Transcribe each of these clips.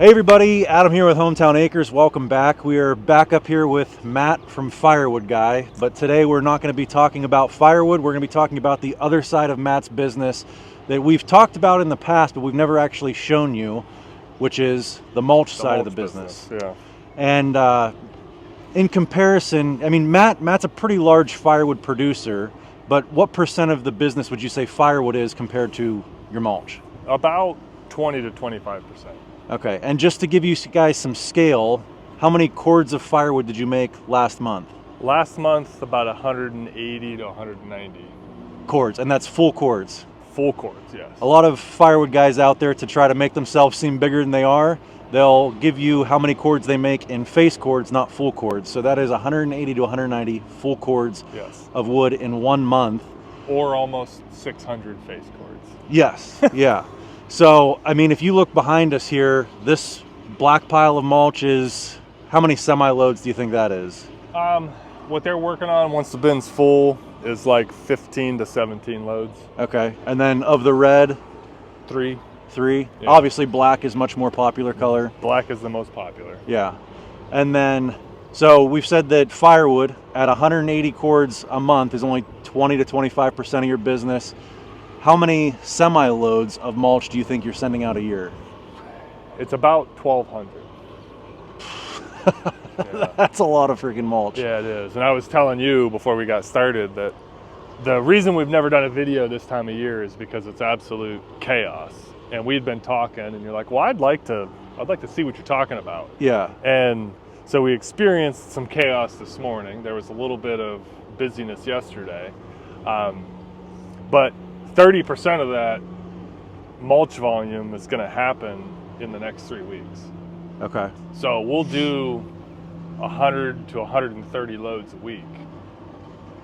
Hey everybody, Adam here with Hometown Acres. Welcome back. We are back up here with Matt from Firewood Guy, but today we're not going to be talking about firewood. We're going to be talking about the other side of Matt's business that we've talked about in the past, but we've never actually shown you, which is the mulch side of the business. Yeah. And in comparison, I mean, Matt's a pretty large firewood producer, but what percent of the business would you say firewood is compared to your mulch? About 20 to 25%. Okay, and just to give you guys some scale, how many cords of firewood did you make last month? Last month, about 180 to 190. Cords, and that's full cords. Full cords, yes. A lot of firewood guys out there, to try to make themselves seem bigger than they are, they'll give you how many cords they make in face cords, not full cords. So that is 180 to 190 full cords of wood in 1 month. Or almost 600 face cords. Yes, yeah. So, I mean, if you look behind us here, this black pile of mulch is, how many semi-loads do you think that is? What they're working on once the bin's full is like 15 to 17 loads. Okay, and then of the red? Three. Yeah. Obviously black is much more popular color. Black is the most popular. Yeah. And then, so we've said that firewood at 180 cords a month is only 20 to 25% of your business. How many semi-loads of mulch do you think you're sending out a year? It's about 1,200. Yeah. That's a lot of freaking mulch. Yeah, it is. And I was telling you before we got started that the reason we've never done a video this time of year is because it's absolute chaos. And we'd been talking, and you're like, well, I'd like to see what you're talking about. Yeah. And so we experienced some chaos this morning. There was a little bit of busyness yesterday. But 30% of that mulch volume is going to happen in the next 3 weeks. Okay. So we'll do 100 to 130 loads a week,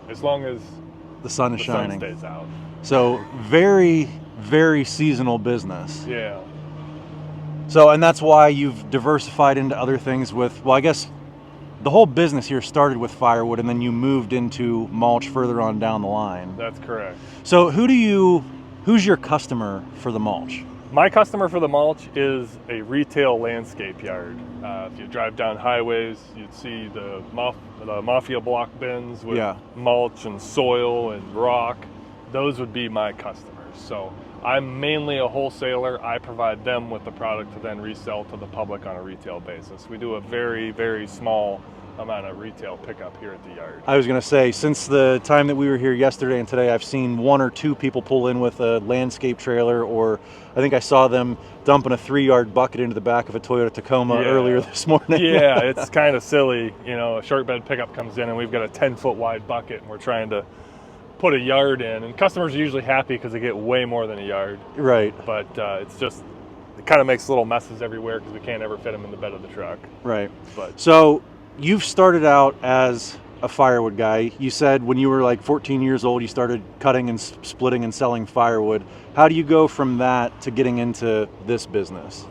as long as the sun is shining. Sun stays out. So very, very seasonal business. Yeah. So, and that's why you've diversified into other things with, well, I guess the whole business here started with firewood, and then you moved into mulch further on down the line. That's correct. So who's your customer for the mulch? My customer for the mulch is a retail landscape yard. If you drive down highways, you'd see the mafia block bins with mulch and soil and rock. Those would be my customers. So I'm mainly a wholesaler. I provide them with the product to then resell to the public on a retail basis. We do a very, very small amount of retail pickup here at the yard. I was going to say, since the time that we were here yesterday and today, I've seen 1 or 2 people pull in with a landscape trailer, or I think I saw them dumping a 3-yard bucket into the back of a Toyota Tacoma earlier this morning. Yeah, it's kind of silly. You know, a short bed pickup comes in and we've got a 10-foot wide bucket and we're trying to put a yard in, and customers are usually happy because they get way more than a yard. Right. But it's just, it kind of makes little messes everywhere because we can't ever fit them in the bed of the truck. Right. But so you've started out as a firewood guy. You said when you were like 14 years old, you started cutting and splitting and selling firewood. How do you go from that to getting into this business?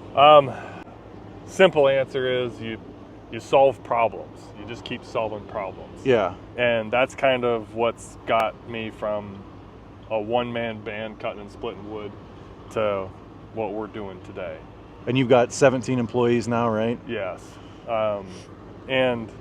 Simple answer is you solve problems. You just keep solving problems. Yeah. And that's kind of what's got me from a one-man band cutting and splitting wood to what we're doing today. And you've got 17 employees now, right? Yes. And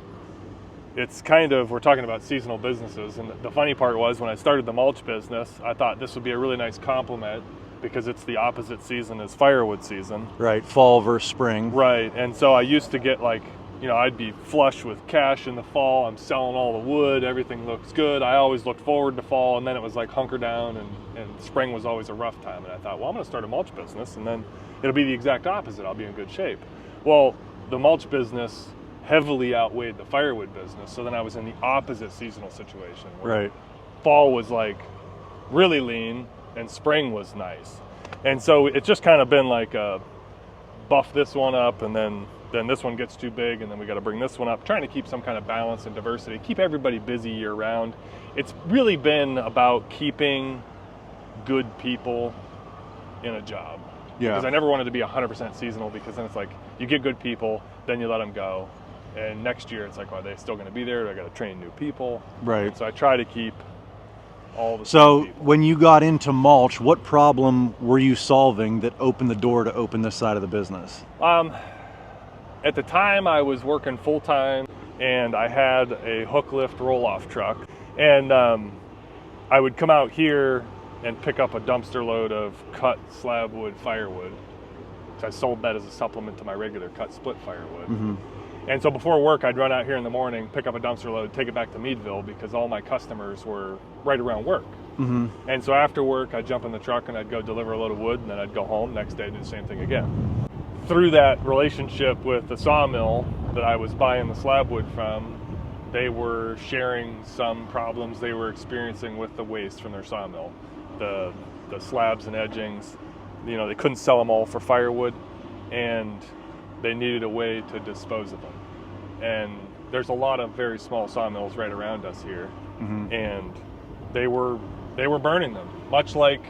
it's kind of, we're talking about seasonal businesses. And the funny part was, when I started the mulch business, I thought this would be a really nice compliment because it's the opposite season as firewood season. Right, fall versus spring. Right, and so I used to get like, you know, I'd be flush with cash in the fall. I'm selling all the wood. Everything looks good. I always looked forward to fall, and then it was like hunker down, and spring was always a rough time. And I thought, well, I'm going to start a mulch business, and then it'll be the exact opposite. I'll be in good shape. Well, the mulch business heavily outweighed the firewood business, so then I was in the opposite seasonal situation. Where fall was like really lean, and spring was nice. And so it's just kind of been like a buff this one up, and then this one gets too big, and then we got to bring this one up, trying to keep some kind of balance and diversity, keep everybody busy year round. It's really been about keeping good people in a job. Yeah. Because I never wanted to be 100% seasonal, because then it's like you get good people, then you let them go, and next year it's like, are they still going to be there? I got to train new people. Right. And so I try to keep all the So when you got into mulch, what problem were you solving that opened the door to open this side of the business? at the time I was working full time, and I had a hook lift roll-off truck, and I would come out here and pick up a dumpster load of cut slab wood firewood. So I sold that as a supplement to my regular cut split firewood. Mm-hmm. And so before work, I'd run out here in the morning, pick up a dumpster load, take it back to Meadville, because all my customers were right around work. Mm-hmm. And so after work, I'd jump in the truck and I'd go deliver a load of wood, and then I'd go home. Next day, do the same thing again. Through that relationship with the sawmill that I was buying the slab wood from, they were sharing some problems they were experiencing with the waste from their sawmill. The slabs and edgings, you know, they couldn't sell them all for firewood, and they needed a way to dispose of them. And there's a lot of very small sawmills right around us here, Mm-hmm. and they were burning them, much like,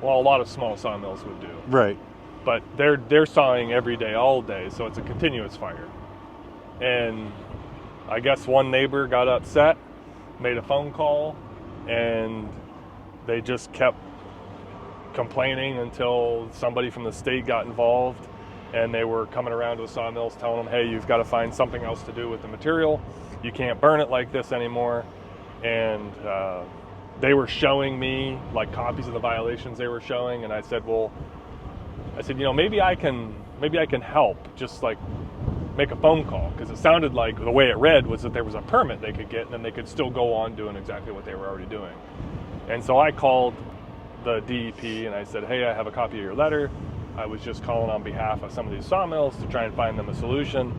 well, a lot of small sawmills would do. Right. But they're sawing every day, all day, so it's a continuous fire. And I guess one neighbor got upset, made a phone call, and they just kept complaining until somebody from the state got involved, and they were coming around to the sawmills telling them, hey, you've got to find something else to do with the material. You can't burn it like this anymore. And they were showing me like copies of the violations they were showing, and I said, you know, maybe I can help, just like make a phone call, because it sounded like the way it read was that there was a permit they could get, and then they could still go on doing exactly what they were already doing. And so I called the DEP and I said, hey, I have a copy of your letter. I was just calling on behalf of some of these sawmills to try and find them a solution.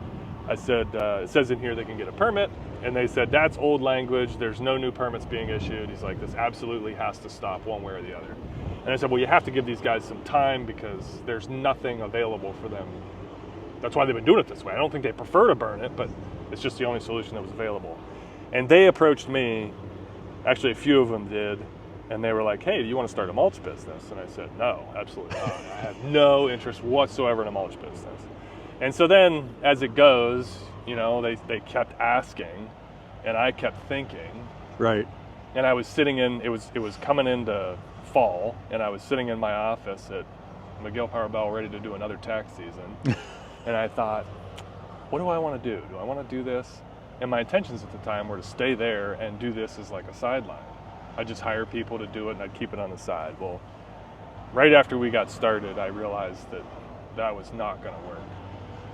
I said, it says in here they can get a permit. And they said, that's old language. There's no new permits being issued. He's like, this absolutely has to stop one way or the other. And I said, well, you have to give these guys some time, because there's nothing available for them. That's why they've been doing it this way. I don't think they prefer to burn it, but it's just the only solution that was available. And they approached me, actually a few of them did, and they were like, hey, do you want to start a mulch business? And I said, no, absolutely not. I have no interest whatsoever in a mulch business. And so then, as it goes, you know, they kept asking, and I kept thinking. Right. And I was sitting in, it was coming into fall, and I was sitting in my office at McGill Power Bell ready to do another tax season. And I thought, what do I want to do? Do I want to do this? And my intentions at the time were to stay there and do this as like a sideline. I'd just hire people to do it, and I'd keep it on the side. Well, right after we got started, I realized that that was not going to work,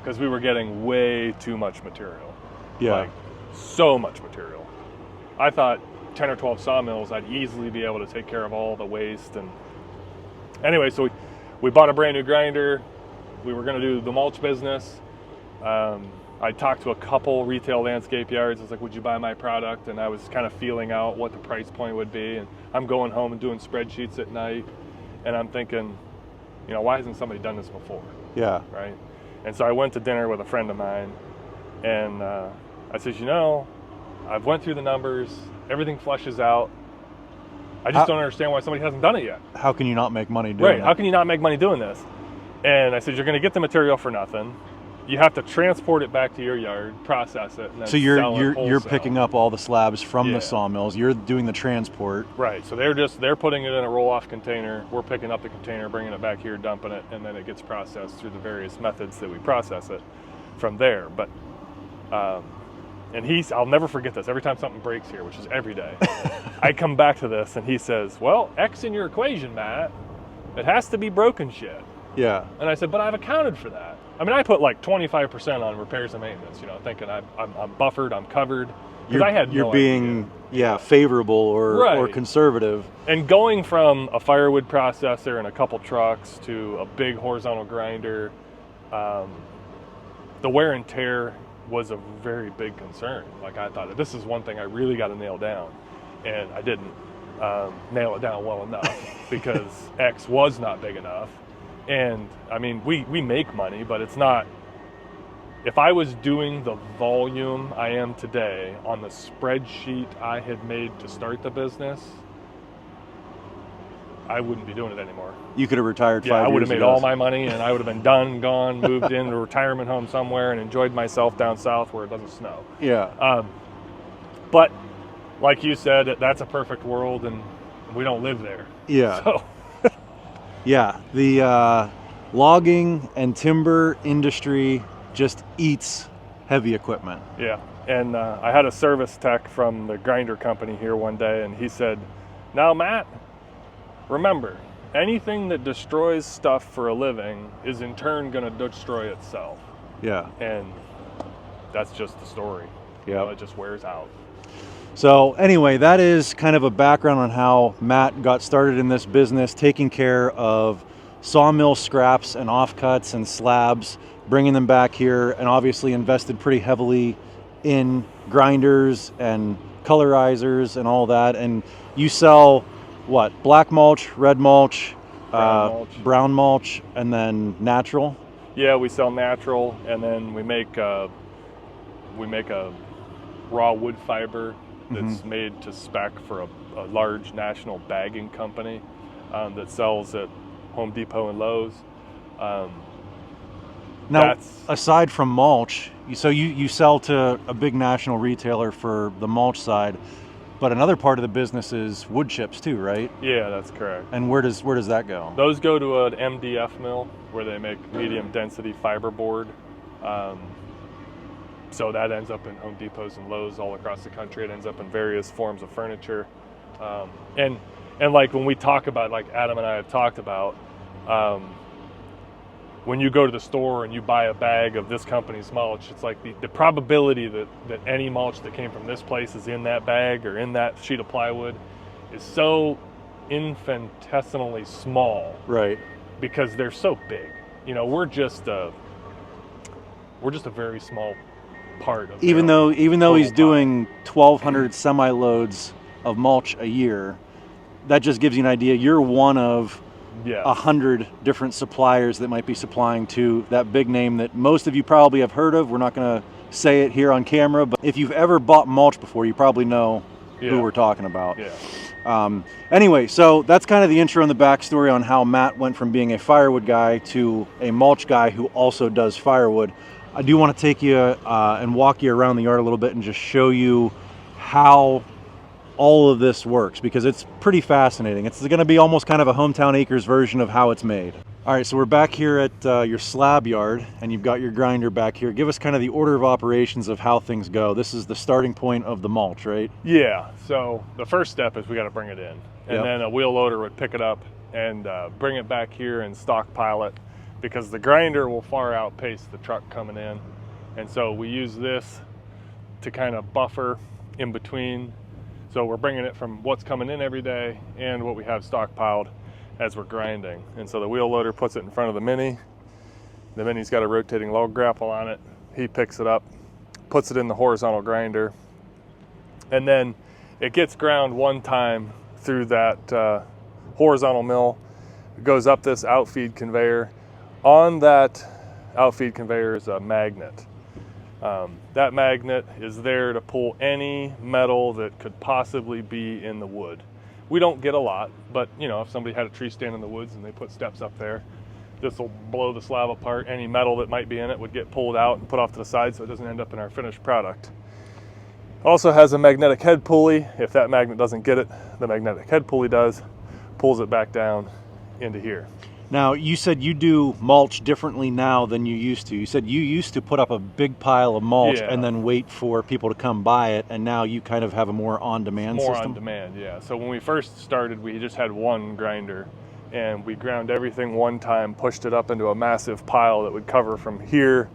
because we were getting way too much material. Yeah. Like, so much material. I thought 10 or 12 sawmills, I'd easily be able to take care of all the waste. And anyway, so we bought a brand new grinder. We were going to do the mulch business. I talked to a couple retail landscape yards. I was like, would you buy my product? And I was kind of feeling out what the price point would be. And I'm going home and doing spreadsheets at night. And I'm thinking, you know, why hasn't somebody done this before? Yeah. Right? And so I went to dinner with a friend of mine. And I said, you know, I've went through the numbers. Everything flushes out. I just don't understand why somebody hasn't done it yet. How can you not make money doing it? Right. How can you not make money doing this? And I said, you're going to get the material for nothing. You have to transport it back to your yard, process it, and then So sell it you're wholesale. picking up all the slabs from Yeah. the sawmills. You're doing the transport. Right. So they're putting it in a roll-off container. We're picking up the container, bringing it back here, dumping it, and then it gets processed through the various methods that we process it from there. But and I'll never forget this. Every time something breaks here, which is every day, I come back to this, and he says, "Well, X in your equation, Matt. It has to be broken shit." Yeah. And I said, "But I've accounted for that. I mean, I put like 25% on repairs and maintenance, you know, thinking I'm buffered, I'm covered." Because I had no You're being favorable or Right. conservative. And going from a firewood processor and a couple trucks to a big horizontal grinder, the wear and tear was a very big concern. Like, I thought, this is one thing I really got to nail down, and I didn't nail it down well enough because X was not big enough. And I mean, we make money, but it's not. If I was doing the volume I am today on the spreadsheet I had made to start the business, I wouldn't be doing it anymore. You could have retired 5 years Yeah, ago. I would have made all my money, and I would have been done, gone, moved into a retirement home somewhere, and enjoyed myself down south where it doesn't snow. Yeah. But like you said, that's a perfect world, and we don't live there. Yeah. So. Yeah. The logging and timber industry just eats heavy equipment. Yeah, and I had a service tech from the grinder company here one day, and he said, "Now, Matt, remember, anything that destroys stuff for a living is in turn going to destroy itself." Yeah. And that's just the story. Yeah. It just wears out. So anyway, that is kind of a background on how Matt got started in this business, taking care of sawmill scraps and offcuts and slabs, bringing them back here, and obviously invested pretty heavily in grinders and colorizers and all that. And you sell what? Black mulch, red mulch, brown mulch, and then natural? Yeah, we sell natural, and then we make a raw wood fiber that's made to spec for a large national bagging company that sells at Home Depot and Lowe's. Now, aside from mulch, so you sell to a big national retailer for the mulch side, but another part of the business is wood chips too, right? Yeah, that's correct. And where does that go? Those go to an MDF mill where they make medium density fiberboard. So that ends up in Home Depots and Lowe's all across the country. It ends up in various forms of furniture. And like when we talk about, like Adam and I have talked about, when you go to the store and you buy a bag of this company's mulch, it's like the probability that any mulch that came from this place is in that bag or in that sheet of plywood is so infinitesimally small. Right. Because they're so big. You know, we're just a very small part of even though he's doing 1,200 semi loads of mulch a year, that just gives you an idea. You're one of 100 different suppliers that might be supplying to that big name that most of you probably have heard of. We're not going to say it here on camera, but if you've ever bought mulch before, you probably know who we're talking about. Anyway, so that's kind of the intro and the backstory on how Matt went from being a firewood guy to a mulch guy who also does firewood. I do want to take you and walk you around the yard a little bit and just show you how all of this works, because it's pretty fascinating. It's going to be almost kind of a Hometown Acres version of how it's made. All right, so we're back here at your slab yard, and you've got your grinder back here. Give us kind of the order of operations of how things go. This is the starting point of the mulch, right? Yeah, so the first step is we got to bring it in, and then a wheel loader would pick it up and bring it back here and stockpile it, because the grinder will far outpace the truck coming in. And so we use this to kind of buffer in between. So we're bringing it from what's coming in every day and what we have stockpiled as we're grinding. And so the wheel loader puts it in front of the Mini. The Mini's got a rotating log grapple on it. He picks it up, puts it in the horizontal grinder, and then it gets ground one time through that horizontal mill. It goes up this outfeed conveyor. On that outfeed conveyor is a magnet. That magnet is there to pull any metal that could possibly be in the wood. We don't get a lot, but you know, if somebody had a tree stand in the woods and they put steps up there, this will blow the slab apart. Any metal that might be in it would get pulled out and put off to the side so it doesn't end up in our finished product. Also has a magnetic head pulley. If that magnet doesn't get it, the magnetic head pulley does, pulls it back down into here. Now, you said you do mulch differently now than you used to. You said you used to put up a big pile of mulch and then wait for people to come buy it, and now you kind of have a more on-demand system? More on demand, yeah. So when we first started, we just had one grinder, and we ground everything one time, pushed it up into a massive pile that would cover from here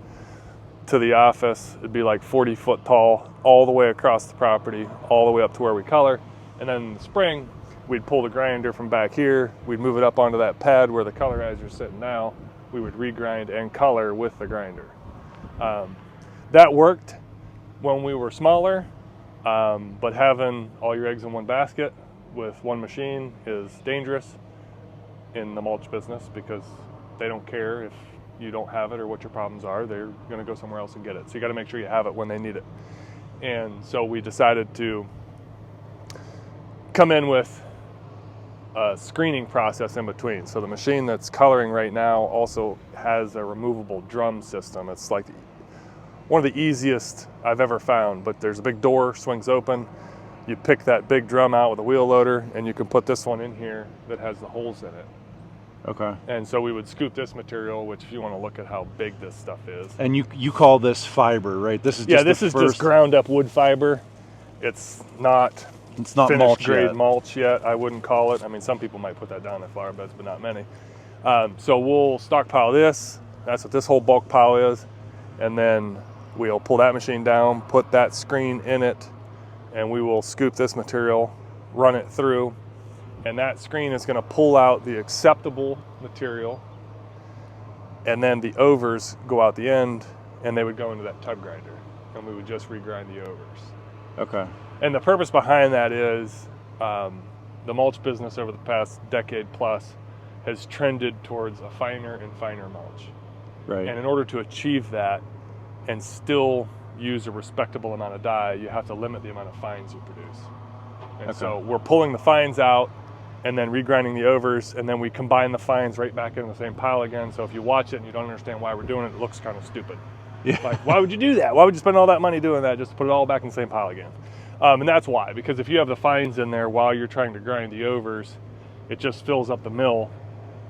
to the office. It'd be like 40 foot tall, all the way across the property, all the way up to where we color. And then in the spring, we'd pull the grinder from back here, we'd move it up onto that pad where the colorizer is sitting now, we would regrind and color with the grinder. That worked when we were smaller, but having all your eggs in one basket with one machine is dangerous in the mulch business, because they don't care if you don't have it or what your problems are. They're going to go somewhere else and get it. So you got to make sure you have it when they need it. And so we decided to come in with a screening process in between. So the machine that's coloring right now also has a removable drum system. It's like one of the easiest I've ever found, but there's a big door, swings open. You pick that big drum out with a wheel loader, and you can put this one in here that has the holes in it. Okay. And so we would scoop this material, which if you want to look at how big this stuff is. And you call this fiber, right? This is just this is just ground up wood fiber. It's not mulch finished grade yet. mulch yet, I wouldn't call it. I mean, some people might put that down in their flower beds, but not many. So we'll stockpile this. That's what this whole bulk pile is. And then we'll pull that machine down, put that screen in it, and we will scoop this material, run it through, and that screen is going to pull out the acceptable material, and then the overs go out the end, and they would go into that tub grinder, and we would just regrind the overs. Okay. And the purpose behind that is the mulch business over the past decade plus has trended towards a finer and finer mulch. Right. And in order to achieve that and still use a respectable amount of dye, you have to limit the amount of fines you produce. And so we're pulling the fines out and then regrinding the overs, and then we combine the fines right back in the same pile again. So if you watch it and you don't understand why we're doing it, it looks kind of stupid. Yeah. Like, why would you do that? Why would you spend all that money doing that just to put it all back in the same pile again? And that's why, because if you have the fines in there while you're trying to grind the overs, it just fills up the mill,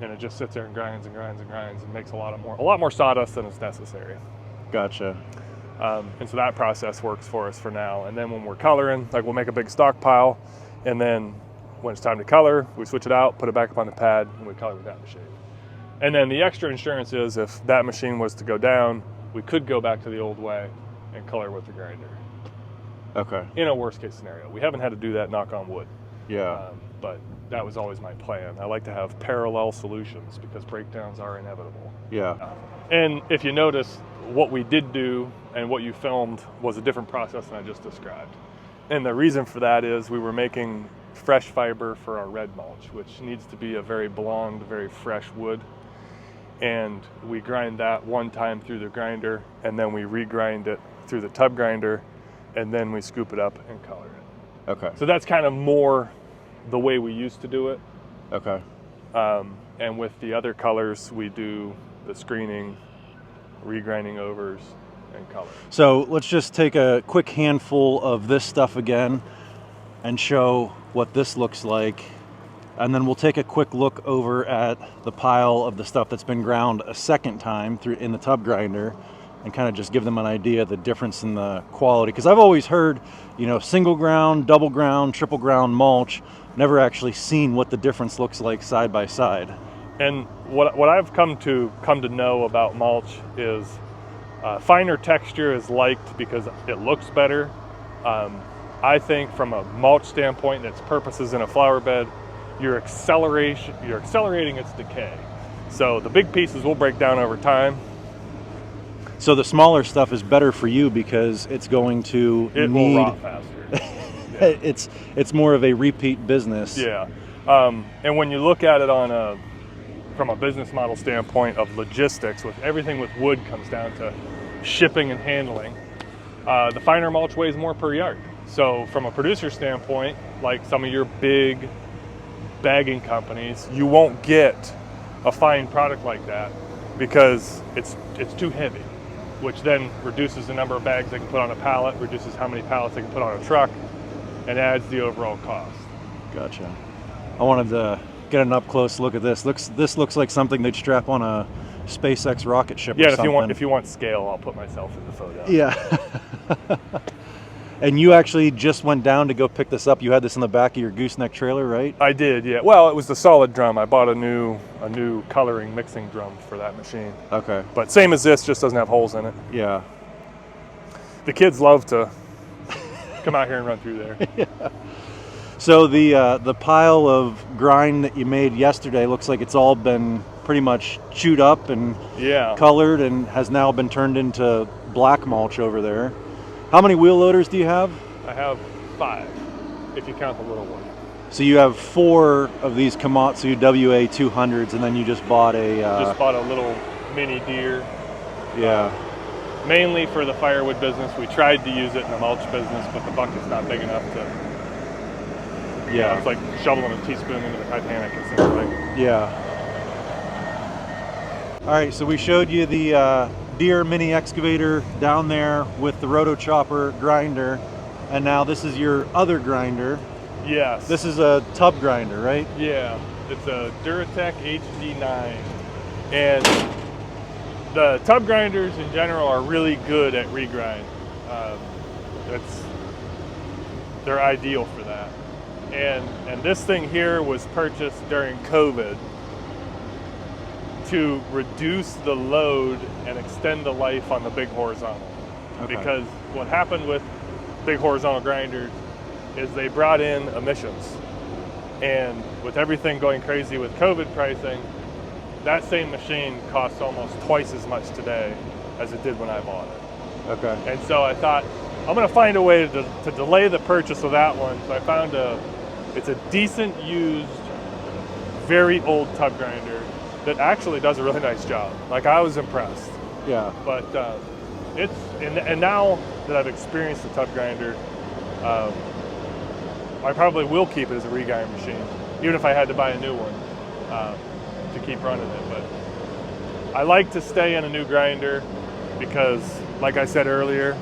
and it just sits there and grinds and grinds and grinds and makes a lot more sawdust than is necessary. Gotcha. And so that process works for us for now. And then when we're coloring, like we'll make a big stockpile, and then when it's time to color, we switch it out, put it back up on the pad, and we color with that machine. And then the extra insurance is if that machine was to go down, we could go back to the old way and color with the grinder. Okay. In a worst case scenario. We haven't had to do that, knock on wood. Yeah. But that was always my plan. I like to have parallel solutions because breakdowns are inevitable. Yeah. And if you notice, what we did do and what you filmed was a different process than I just described. And the reason for that is we were making fresh fiber for our red mulch, which needs to be a very blonde, very fresh wood. And we grind that one time through the grinder, and then we regrind it through the tub grinder, and then we scoop it up and color it. Okay. So that's kind of more the way we used to do it. Okay. And with the other colors, we do the screening, regrinding overs, and color. So let's just take a quick handful of this stuff again and show what this looks like. And then we'll take a quick look over at the pile of the stuff that's been ground a second time through in the tub grinder and kind of just give them an idea of the difference in the quality. Because I've always heard, single ground, double ground, triple ground mulch, never actually seen what the difference looks like side by side. And what I've come to know about mulch is finer texture is liked because it looks better. I think from a mulch standpoint and its purposes in a flower bed, you're accelerating its decay. So the big pieces will break down over time. So the smaller stuff is better for you because it's going to will rot faster. Yeah. It's more of a repeat business. Yeah. And when you look at it from a business model standpoint of logistics, with everything with wood comes down to shipping and handling. The finer mulch weighs more per yard. So from a producer standpoint, like some of your big bagging companies, you won't get a fine product like that because it's too heavy, which then reduces the number of bags they can put on a pallet, reduces how many pallets they can put on a truck, and adds the overall cost. Gotcha. I wanted to get an up-close look at this. This looks like something they'd strap on a SpaceX rocket ship or something. Yeah, if you want scale, I'll put myself in the photo. Yeah. And you actually just went down to go pick this up. You had this in the back of your gooseneck trailer, right? I did, yeah. Well, it was the solid drum. I bought a new coloring mixing drum for that machine. Okay. But same as this, just doesn't have holes in it. Yeah. The kids love to come out here and run through there. Yeah. So the pile of grind that you made yesterday looks like it's all been pretty much chewed up and colored and has now been turned into black mulch over there. How many wheel loaders do you have? I have 5, if you count the little one. So you have 4 of these Komatsu WA200s, and then you just bought just bought a little mini deer. Yeah. Mainly for the firewood business. We tried to use it in the mulch business, but the bucket's not big enough to. Yeah. It's like shoveling a teaspoon into the Titanic, it seems like. Yeah. All right, so we showed you the Deere mini excavator down there with the roto chopper grinder, and now this is your other grinder. Yes. This is a tub grinder, right? Yeah, it's a Duratec HD9, and the tub grinders in general are really good at regrind. They're ideal for that. And this thing here was purchased during COVID to reduce the load and extend the life on the big horizontal. Okay. Because what happened with big horizontal grinders is they brought in emissions. And with everything going crazy with COVID pricing, that same machine costs almost twice as much today as it did when I bought it. Okay. And so I thought, I'm gonna find a way to delay the purchase of that one. So I found it's a decent used, very old tub grinder that actually does a really nice job. Like, I was impressed. Yeah. But and now that I've experienced the tub grinder, I probably will keep it as a regrind machine, even if I had to buy a new one to keep running it. But I like to stay in a new grinder because, like I said earlier,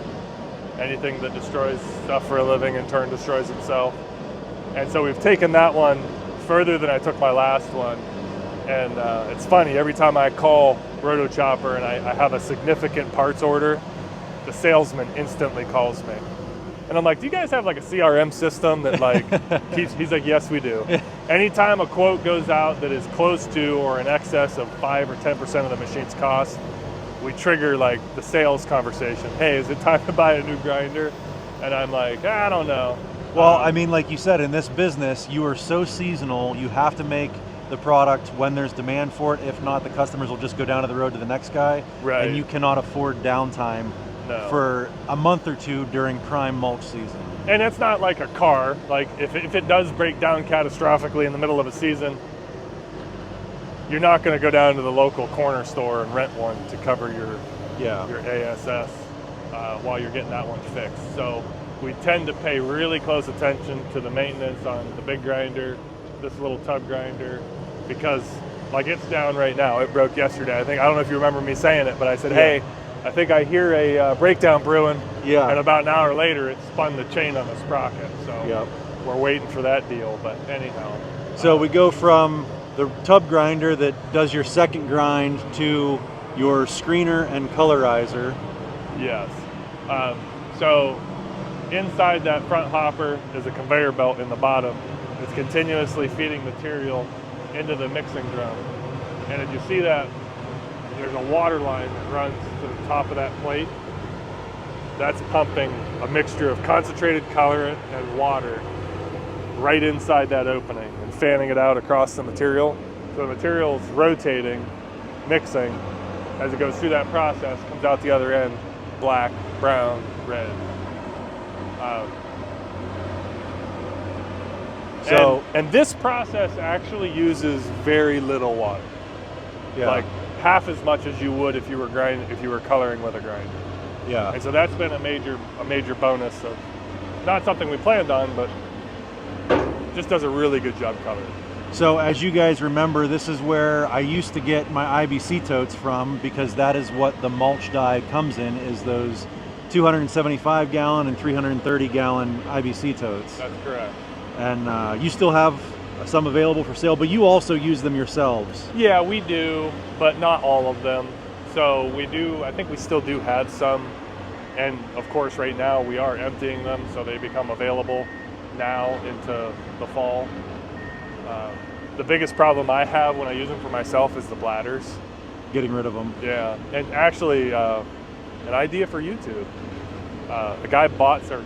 anything that destroys stuff for a living in turn destroys itself. And so we've taken that one further than I took my last one. And it's funny, every time I call Roto Chopper and I have a significant parts order, the salesman instantly calls me. And I'm like, do you guys have like a CRM system that like he's like, yes, we do. Anytime a quote goes out that is close to or in excess of 5 or 10% of the machine's cost, we trigger like the sales conversation. Hey, is it time to buy a new grinder? And I'm like, I don't know. Well, I mean, like you said, in this business, you are so seasonal. You have to make the product when there's demand for it. If not, the customers will just go down to the road to the next guy. Right. And you cannot afford downtime for a month or two during prime mulch season. And it's not like a car. Like, if it does break down catastrophically in the middle of a season, you're not going to go down to the local corner store and rent one to cover your ASS while you're getting that one fixed. So we tend to pay really close attention to the maintenance on the big grinder, this little tub grinder, because like it's down right now. It broke yesterday. I don't know if you remember me saying it, but I said, hey, I think I hear a breakdown brewing. Yeah. And about an hour later, it spun the chain on the sprocket. So we're waiting for that deal. But anyhow. So we go from the tub grinder that does your second grind to your screener and colorizer. Yes. So inside that front hopper is a conveyor belt in the bottom. It's continuously feeding material into the mixing drum. And if you see that, there's a water line that runs to the top of that plate. That's pumping a mixture of concentrated colorant and water right inside that opening and fanning it out across the material. So the material's rotating, mixing. As it goes through that process, comes out the other end, black, brown, red. And this process actually uses very little water. Yeah. Like half as much as you would if you were coloring with a grinder. Yeah. And so that's been a major bonus of not something we planned on, but just does a really good job coloring. So as you guys remember, this is where I used to get my IBC totes from, because that is what the mulch dye comes in, is those 275 gallon and 330 gallon IBC totes. That's correct. And you still have some available for sale, but you also use them yourselves. Yeah, we do, but not all of them. So we do, I think we still do have some. And of course, right now we are emptying them, so they become available now into the fall. The biggest problem I have when I use them for myself is the bladders. Getting rid of them. Yeah, and actually, an idea for YouTube. The guy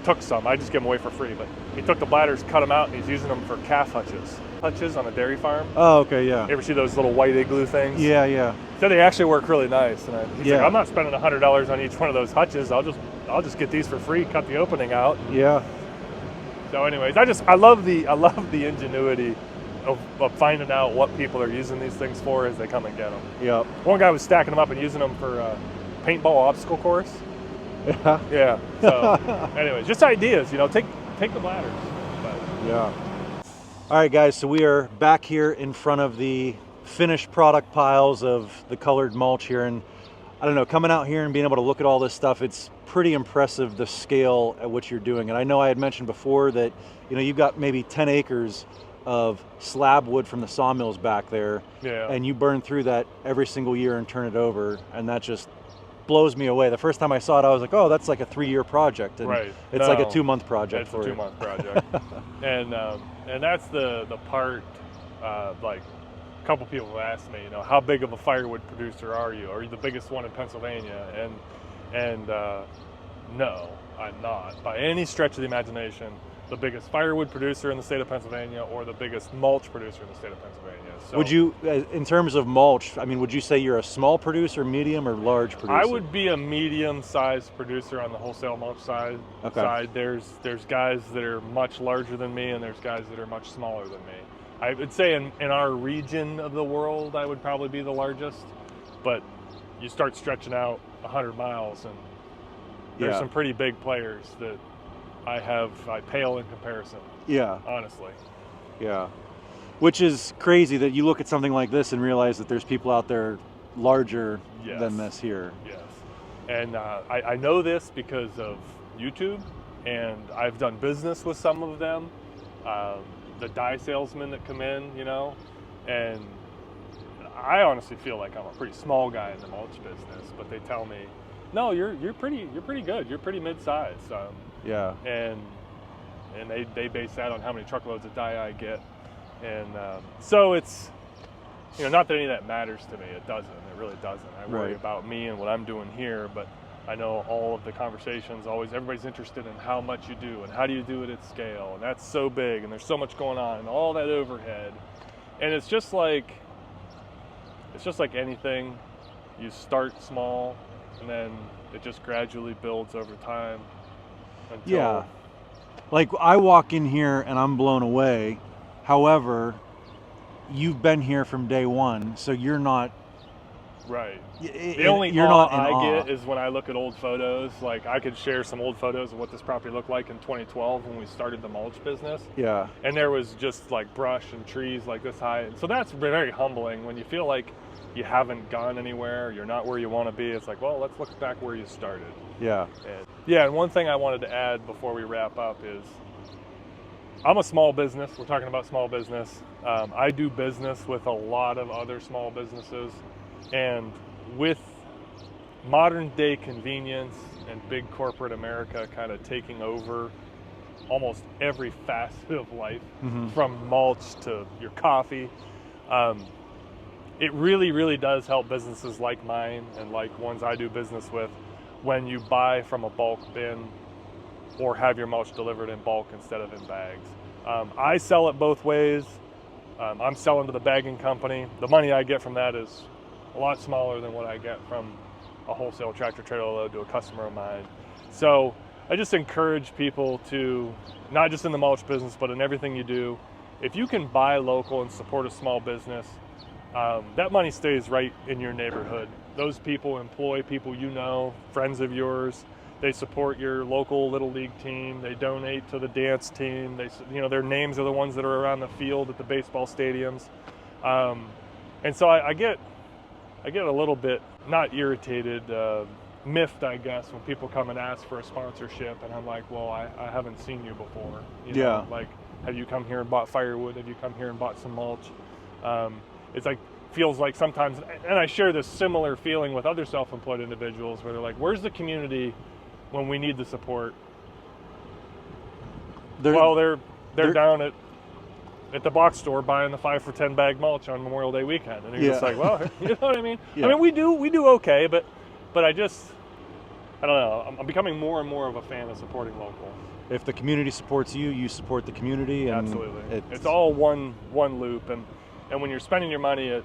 took some. I just gave them away for free, but he took the bladders, cut them out, and he's using them for calf hutches. Hutches on a dairy farm. Oh, okay, yeah. You ever see those little white igloo things? Yeah, yeah. So they actually work really nice. And he's like, I'm not spending $100 on each one of those hutches. I'll just get these for free, cut the opening out. Yeah. So anyways, I love the ingenuity of finding out what people are using these things for as they come and get them. Yep. One guy was stacking them up and using them for paintball obstacle course. Yeah. Yeah. So anyways, just ideas, take the bladders. But. Yeah. All right, guys, so we are back here in front of the finished product piles of the colored mulch here, and I don't know, coming out here and being able to look at all this stuff, it's pretty impressive, the scale at which you're doing it. I know I had mentioned before that, you've got maybe 10 acres of slab wood from the sawmills back there, and you burn through that every single year and turn it over, and that just blows me away. The first time I saw it, I was like, oh, that's like a 3-year project, and it's like a 2-month project. It's a 2-month project. and that's the part, like, a couple people have asked me, how big of a firewood producer are you? Are you the biggest one in Pennsylvania? And no, I'm not by any stretch of the imagination the biggest firewood producer in the state of Pennsylvania or the biggest mulch producer in the state of Pennsylvania. So, would you, in terms of mulch, would you say you're a small producer, medium, or large producer? I would be a medium-sized producer on the wholesale mulch side. Okay. There's guys that are much larger than me, and there's guys that are much smaller than me. I would say in our region of the world, I would probably be the largest, but you start stretching out 100 miles, and there's some pretty big players that I pale in comparison. Yeah. Honestly. Yeah. Which is crazy that you look at something like this and realize that there's people out there larger than this here. Yes. And I know this because of YouTube, and I've done business with some of them. The dye salesmen that come in, and I honestly feel like I'm a pretty small guy in the mulch business, but they tell me, no, you're pretty good. You're pretty mid-sized. Yeah. And they base that on how many truckloads of dye I get, and so it's, not that any of that matters to me. It doesn't. It really doesn't. I worry about me and what I'm doing here, but I know all of the conversations, everybody's interested in how much you do and how do you do it at scale, and that's so big, and there's so much going on, and all that overhead, and it's just like anything. You start small, and then it just gradually builds over time. Yeah. Like, I walk in here and I'm blown away. However, you've been here from day one, so you're not. Right. The only awe I get is when I look at old photos. Like, I could share some old photos of what this property looked like in 2012 when we started the mulch business. Yeah. And there was just like brush and trees like this high. And so that's very humbling when you feel like you haven't gone anywhere, you're not where you want to be. It's like, well, let's look back where you started. Yeah. And one thing I wanted to add before we wrap up is I'm a small business. We're talking about small business. I do business with a lot of other small businesses. And with modern day convenience and big corporate America kind of taking over almost every facet of life, from mulch to your coffee, it really, really does help businesses like mine and like ones I do business with when you buy from a bulk bin or have your mulch delivered in bulk instead of in bags. I sell it both ways. I'm selling to the bagging company. The money I get from that is a lot smaller than what I get from a wholesale tractor trailer load to a customer of mine. So I just encourage people to, not just in the mulch business, but in everything you do, if you can buy local and support a small business, that money stays right in your neighborhood. Those people employ people friends of yours. They support your local little league team. They donate to the dance team. Their names are the ones that are around the field at the baseball stadiums. And so I get a little bit, not irritated, miffed, I guess, when people come and ask for a sponsorship, and I'm like, well, I haven't seen you before. Like, have you come here and bought firewood? Have you come here and bought some mulch? It's like, feels like sometimes, and I share this similar feeling with other self-employed individuals where they're like, where's the community when we need the support? They're down at the box store buying the 5 for $10 bag mulch on Memorial Day weekend, and you're just like, well, you know what I mean? Yeah. I mean, we do okay, but I don't know. I'm becoming more and more of a fan of supporting local. If the community supports you, you support the community. And absolutely. It's all one loop, and when you're spending your money at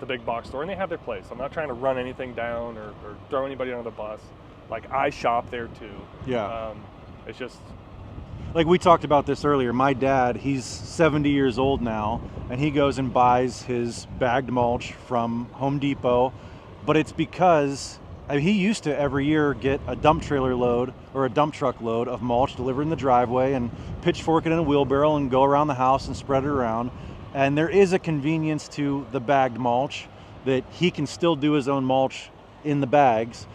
the big box store, and they have their place. I'm not trying to run anything down or throw anybody under the bus. Like, I shop there too. Yeah. It's just, like we talked about this earlier, my dad, he's 70 years old now, and he goes and buys his bagged mulch from Home Depot, but it's because he used to every year get a dump trailer load or a dump truck load of mulch delivered in the driveway and pitchfork it in a wheelbarrow and go around the house and spread it around. And there is a convenience to the bagged mulch that he can still do his own mulch in the bags,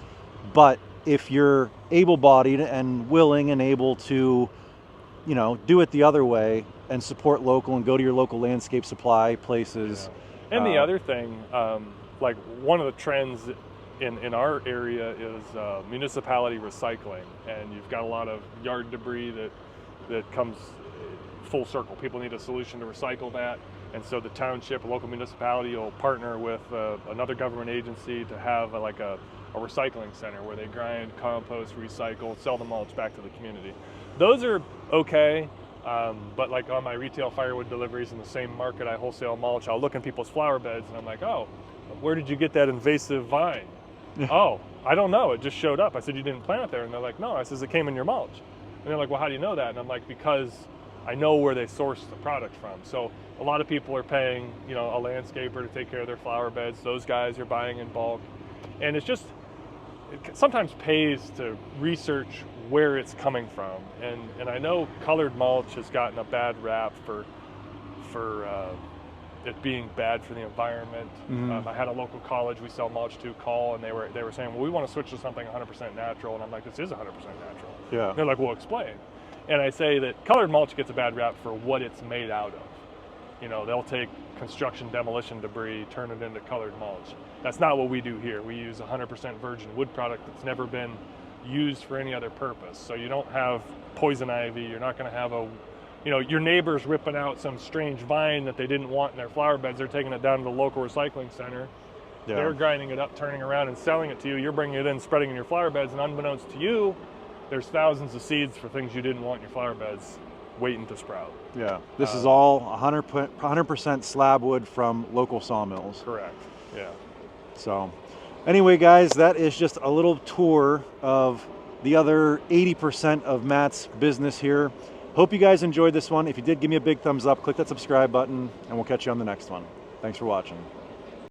but if you're able-bodied and willing and able to, you know, do it the other way and support local and go to your local landscape supply places. Yeah. And the other thing, like one of the trends in our area is municipality recycling, and you've got a lot of yard debris that comes full circle. People need a solution to recycle that, and so the township, a local municipality, will partner with another government agency to have a recycling center where they grind, compost, recycle, sell the mulch back to the community. Those are okay, but like on my retail firewood deliveries in the same market I wholesale mulch, I'll look in people's flower beds and I'm like, oh, where did you get that invasive vine? Oh, I don't know, it just showed up. I said, you didn't plant it there? And they're like, no. I says, it came in your mulch. And they're like, well, how do you know that? And I'm like, because I know where they source the product from. So a lot of people are paying, you know, a landscaper to take care of their flower beds. Those guys are buying in bulk. And it's just, it sometimes pays to research where it's coming from. And I know colored mulch has gotten a bad rap for it being bad for the environment. I had a local college we sell mulch to call, and they were saying, well, we want to switch to something 100% natural. And I'm like, this is 100% natural. Yeah. And they're like, well, explain. And I say that colored mulch gets a bad rap for what it's made out of. You know, they'll take construction demolition debris, turn it into colored mulch. That's not what we do here. We use 100% virgin wood product that's never been used for any other purpose. So you don't have poison ivy. You're not going to have your neighbors ripping out some strange vine that they didn't want in their flower beds. They're taking it down to the local recycling center. Yeah. They're grinding it up, turning around and selling it to you. You're bringing it in, spreading it in your flower beds, and unbeknownst to you, there's thousands of seeds for things you didn't want in your flower beds waiting to sprout. Yeah, this is all 100% slab wood from local sawmills. Correct, yeah. So anyway, guys, that is just a little tour of the other 80% of Matt's business here. Hope you guys enjoyed this one. If you did, give me a big thumbs up, click that subscribe button, and we'll catch you on the next one. Thanks for watching.